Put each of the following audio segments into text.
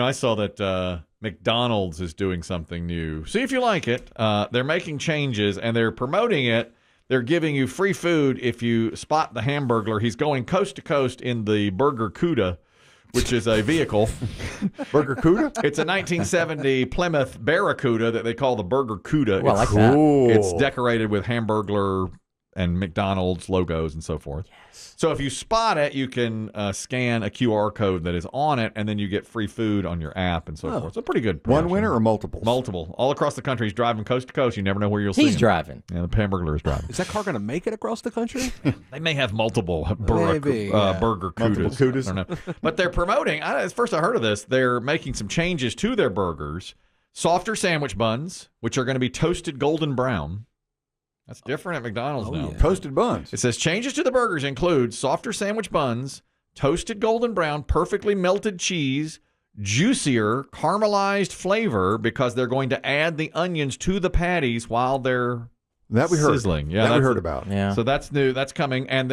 I saw that McDonald's is doing something new. See if you like it. They're making changes, and they're promoting it. They're giving you free food if you spot the Hamburglar. He's going coast to coast in the Burger Cuda, which is a vehicle. Burger Cuda? It's a 1970 Plymouth Barracuda that they call the Burger Cuda. Well, I like that. It's decorated with Hamburglar and McDonald's logos and so forth. Yes. So if you spot it, you can scan a QR code that is on it, and then you get free food on your app and so forth. It's a pretty good promotion. One winner or multiple? Multiple. All across the country. He's driving coast to coast. You never know where you'll see him. He's driving. Yeah, the Hamburglar is driving. Is that car going to make it across the country? They may have multiple Burger Cudas. Multiple Cudas. I don't know. But they're promoting, first I heard of this, they're making some changes to their burgers. Softer sandwich buns, which are going to be toasted golden brown. That's different at McDonald's now. Yeah. Toasted buns. It says changes to the burgers include softer sandwich buns, toasted golden brown, perfectly melted cheese, juicier caramelized flavor because they're going to add the onions to the patties while they're sizzling. Yeah, that we heard about. Yeah. So that's new. That's coming, and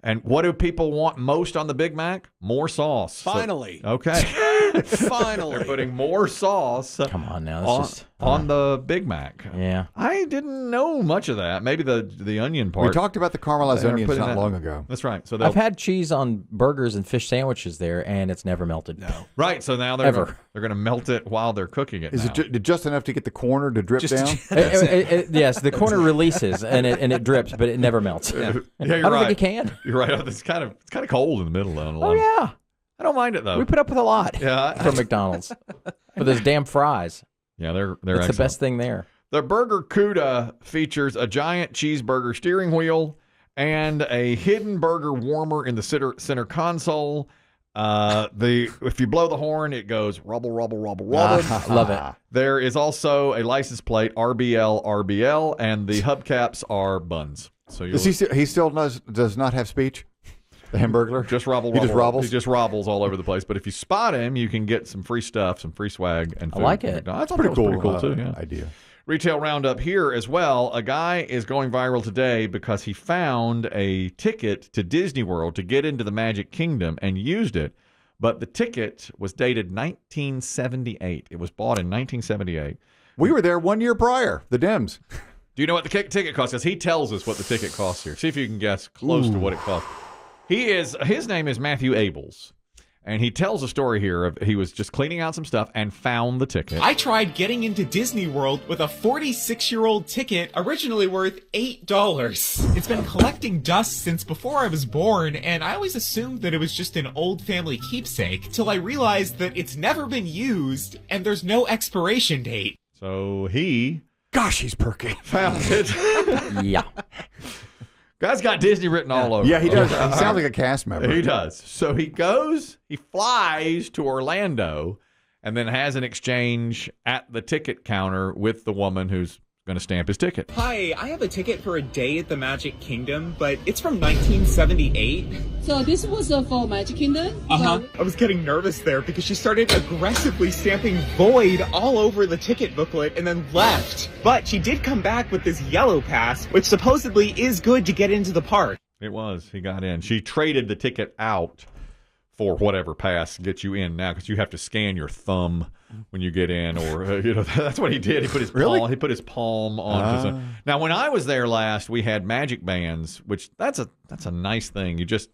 And what do people want most on the Big Mac? More sauce. Finally. Okay. Finally. They're putting more sauce Come on now. on the Big Mac. Yeah. I didn't know much of that. Maybe the onion part. We talked about the caramelized onions not long ago. That's right. So I've had cheese on burgers and fish sandwiches there, and it's never melted. No. Right. So now they're going to melt it while they're cooking it. Is now. it just enough to get the corner to drip down? Yes, the corner releases and it drips, but it never melts. Yeah, I you're don't right. think it can. You're right. It's kind of cold in the middle though. Oh yeah. I don't mind it though. We put up with a lot Yeah. from McDonald's for those damn fries. Yeah, they're That's excellent. the best thing there. The Burger Cuda features a giant cheeseburger steering wheel and a hidden burger warmer in the center console. If you blow the horn, it goes rubble, rubble, rubble, rubble. Love it. There is also a license plate RBL, and the hubcaps are buns. So he still does not have speech? The Hamburglar? Just rubble, He rubble, just rubble. robbles? He just robbles all over the place. But if you spot him, you can get some free stuff, some free swag, and food. I like it. That's Pretty cool, pretty cool too. Yeah. idea. Retail roundup here as well. A guy is going viral today because he found a ticket to Disney World to get into the Magic Kingdom and used it. But the ticket was dated 1978. It was bought in 1978. We were there 1 year prior, the Dems. Do you know what the ticket costs? Because he tells us what the ticket costs here. See if you can guess close to what it costs. His name is Matthew Abels. And he tells a story here of he was just cleaning out some stuff and found the ticket. I tried getting into Disney World with a 46-year-old ticket originally worth $8. It's been collecting dust since before I was born, and I always assumed that it was just an old family keepsake, till I realized that it's never been used and there's no expiration date. So he Gosh, he's perky. found it. Yeah. Guy's got Disney written all over. Yeah, he does. He sounds like a cast member. He does. So he flies to Orlando and then has an exchange at the ticket counter with the woman who's going to stamp his ticket. Hi, I have a ticket for a day at the Magic Kingdom, but it's from 1978. So this was for Magic Kingdom? I was getting nervous there because she started aggressively stamping void all over the ticket booklet and then left. But she did come back with this yellow pass, which supposedly is good to get into the park. It was. He got in. She traded the ticket out for whatever pass gets you in now, because you have to scan your thumb when you get in, or that's what he did. He put his palm. He put his palm on. Now, when I was there last, we had magic bands, which that's a nice thing. You just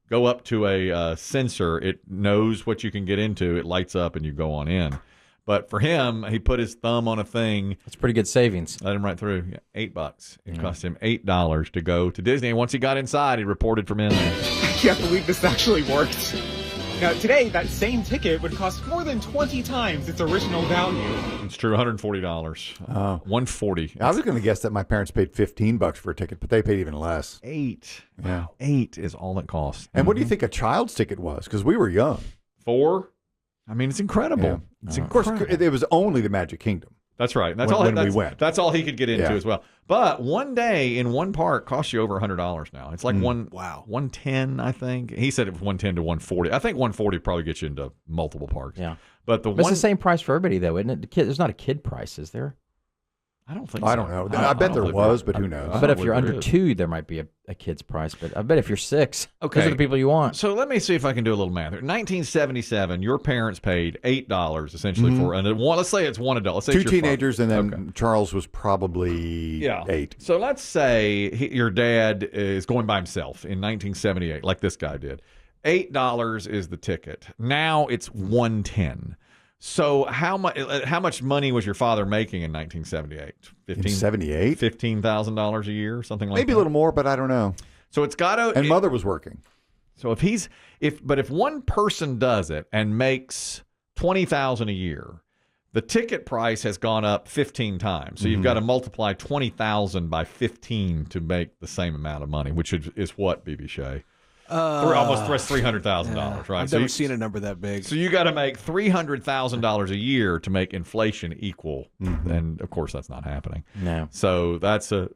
go up to a sensor. It knows what you can get into. It lights up, and you go on in. But for him, he put his thumb on a thing. That's pretty good savings. Let him right through. Yeah, $8. It cost him $8 to go to Disney. And once he got inside, he reported from in there. I can't believe this actually worked. Now, today, that same ticket would cost more than 20 times its original value. It's true, $140. $140. I was going to guess that my parents paid $15 for a ticket, but they paid even less. $8. Yeah. $8 is all it costs. And what do you think a child's ticket was? Because we were young. $4? I mean, it's incredible. Yeah. It's Of course, incredible. it was only the Magic Kingdom. That's right. That's When all. we went. That's all he could get into Yeah. as well. But one day in one park costs you over $100 now. It's like $110, I think. He said it was $110 to $140. I think $140 probably gets you into multiple parks. Yeah. But It's the same price for everybody, though, isn't it? There's not a kid price, is there? I don't think I so. don't know. I bet there was, but who knows? I bet if believe you're there under is. 2, there might be a kid's price. But I bet if you're 6, Okay. those are the people you want. So let me see if I can do a little math. In 1977, your parents paid $8 essentially for one. Let's say it's one adult. Let's say 2 it's your teenagers, father. and then Charles was probably 8. So let's say your dad is going by himself in 1978, like this guy did. $8 is the ticket. Now it's $110. So how much money was your father making in 1978? In 78? $15,000 a year, something like that. Maybe a little more, but I don't know. So it's got to. And mother was working. So if one person does it and makes $20,000 a year, the ticket price has gone up 15 times. So you've got to multiply 20,000 by 15 to make the same amount of money, which is what, BB Shea? Almost $300,000, right? I've never seen a number that big. So you got to make $300,000 a year to make inflation equal, and of course that's not happening. No. So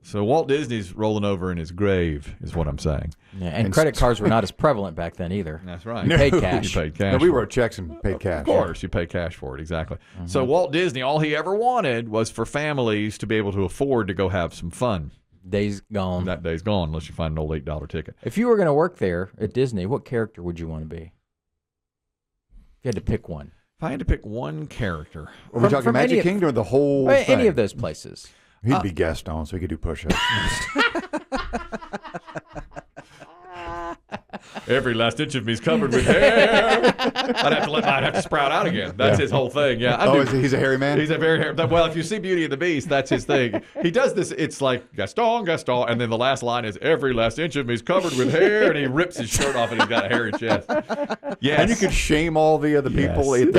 so Walt Disney's rolling over in his grave, is what I'm saying. Yeah, and credit cards were not as prevalent back then either. That's right. You paid cash. You paid cash. No, we for wrote checks and paid cash. Of course, you pay cash for it, exactly. So Walt Disney, all he ever wanted was for families to be able to afford to go have some fun. Days gone. That day's gone unless you find an old $8 ticket. If you were going to work there at Disney, what character would you want to be? If you had to pick one. If I had to pick one character, Are we talking from any Magic of- Kingdom or the whole Any thing? of those places. He'd be Gaston, so he could do push-ups. every last inch of me is covered with hair. I'd have to sprout out again. That's his whole thing. Yeah. He's a hairy man? He's a very hairy. Well, if you see Beauty and the Beast, that's his thing. He does this. It's like Gaston, and then the last line is every last inch of me is covered with hair, and he rips his shirt off and he's got a hairy chest. Yes. And you could shame all the other people at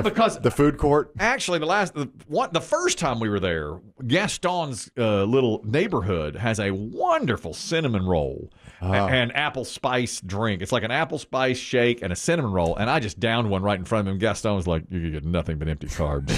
because the food court. Actually, the first time we were there, Gaston's little neighborhood has a wonderful cinnamon roll and apple spice drink. It's like an apple spice shake and a cinnamon roll, and I just downed one right in front of him. Gaston was like, "You can get nothing but empty carbs."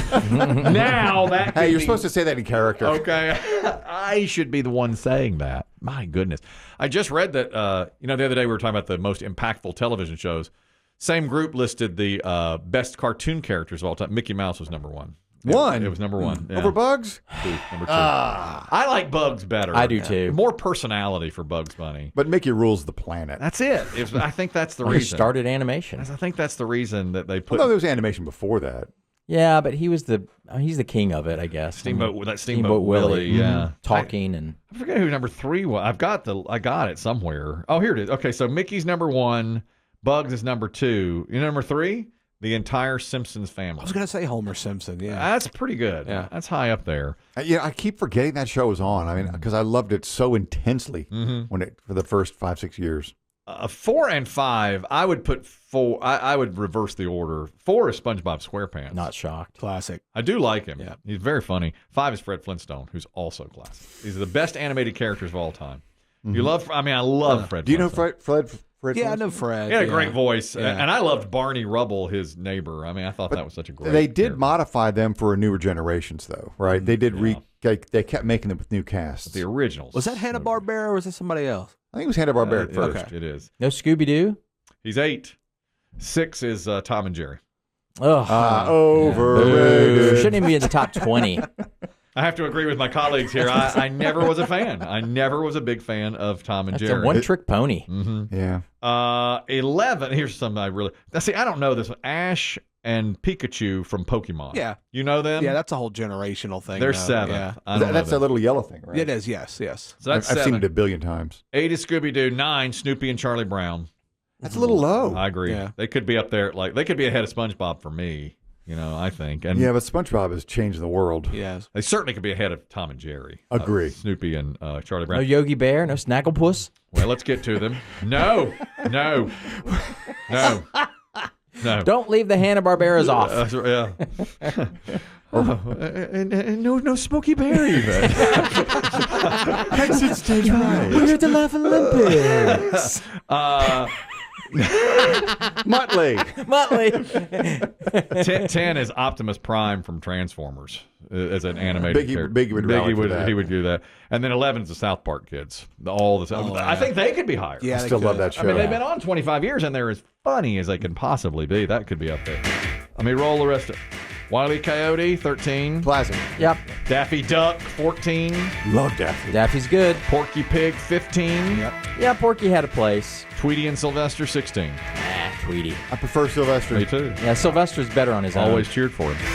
Now that Hey, you're supposed to say that in character. Okay, I should be the one saying that. My goodness, I just read that. The other day we were talking about the most impactful television shows. Same group listed the best cartoon characters of all time. Mickey Mouse was number one. It was number one. Yeah. Over Bugs? Number two. I like Bugs better. I do too. More personality for Bugs Bunny. But Mickey rules the planet. That's it. I think that's the He reason. started animation. I think that's the reason that they put Although there was animation before that. Yeah, but he's the king of it, I guess. Steamboat Willie. Yeah, talking and I forget who number three was. I got it somewhere. Oh, here it is. Okay, so Mickey's number one. Bugs is number two. You know number three? The entire Simpsons family. I was gonna say Homer Simpson. Yeah, That's pretty good. Yeah. That's high up there. I keep forgetting that show was on. I mean, because I loved it so intensely for the first 5-6 years. 4 and 5, I would put 4. I would reverse the order. 4 is SpongeBob SquarePants. not shocked. classic. I do like him. Yeah. He's very funny. 5 is Fred Flintstone, who's also classic. These are the best animated characters of all time. You love? I mean, I love Fred. Do you know Flintstone. Fred? Yeah, I Flintstone? know Fred. He had a yeah. great voice, Yeah. and I loved Barney Rubble, his neighbor. I mean, I thought that was such a great. They did character. modify them for newer generations, though, right? They did they kept making them with new casts. The originals. Was that Hanna-Barbera or was that somebody else? I think it was Hanna-Barbera at first. Okay. It is. No Scooby Doo. He's 8. 6 is Tom and Jerry. Oh, Overrated. shouldn't even be in the top 20. I have to agree with my colleagues here. I never was a fan. I never was a big fan of Tom and That's Jerry. a one-trick pony. Yeah. 11. Here's something I really. Now, see, I don't know this one. Ash and Pikachu from Pokemon. Yeah. You know them? Yeah, that's a whole generational thing. They're though. 7. Yeah, I don't know That's them. a little yellow thing, right? it is. Yes, yes. So that's I've 7. seen it a billion times. 8 is Scooby-Doo. 9, Snoopy and Charlie Brown. That's a little low. I agree. Yeah. They could be up there. They could be ahead of SpongeBob for me. I think. And Yeah, but SpongeBob has changed the world. Yes. they certainly could be ahead of Tom and Jerry. Agree. Snoopy and Charlie No Brown. Yogi Bear. No Snagglepuss. Well, let's get to them. No. Don't leave the Hanna-Barberas off. Yeah. and no Smokey Bear even. Exit stage right. We're at the Laugh Olympics. Muttley. Muttley. 10 is Optimus Prime from Transformers as an animated character. Biggie would rally for that. He would do that. And then 11 is the South Park kids. I think they could be higher. Yeah, I they still love could. that show. I mean, they've been on 25 years and they're as funny as they can possibly be. That could be up there. Let me roll the rest of Wile E. Coyote, 13. Classic. Yep. Daffy Duck, 14. Love Daffy. Daffy's good. Porky Pig, 15. Yep. Yeah, Porky had a place. Tweety and Sylvester, 16. Tweety. I prefer Sylvester. Me too. Yeah, Sylvester's better on his own. Always cheered for him.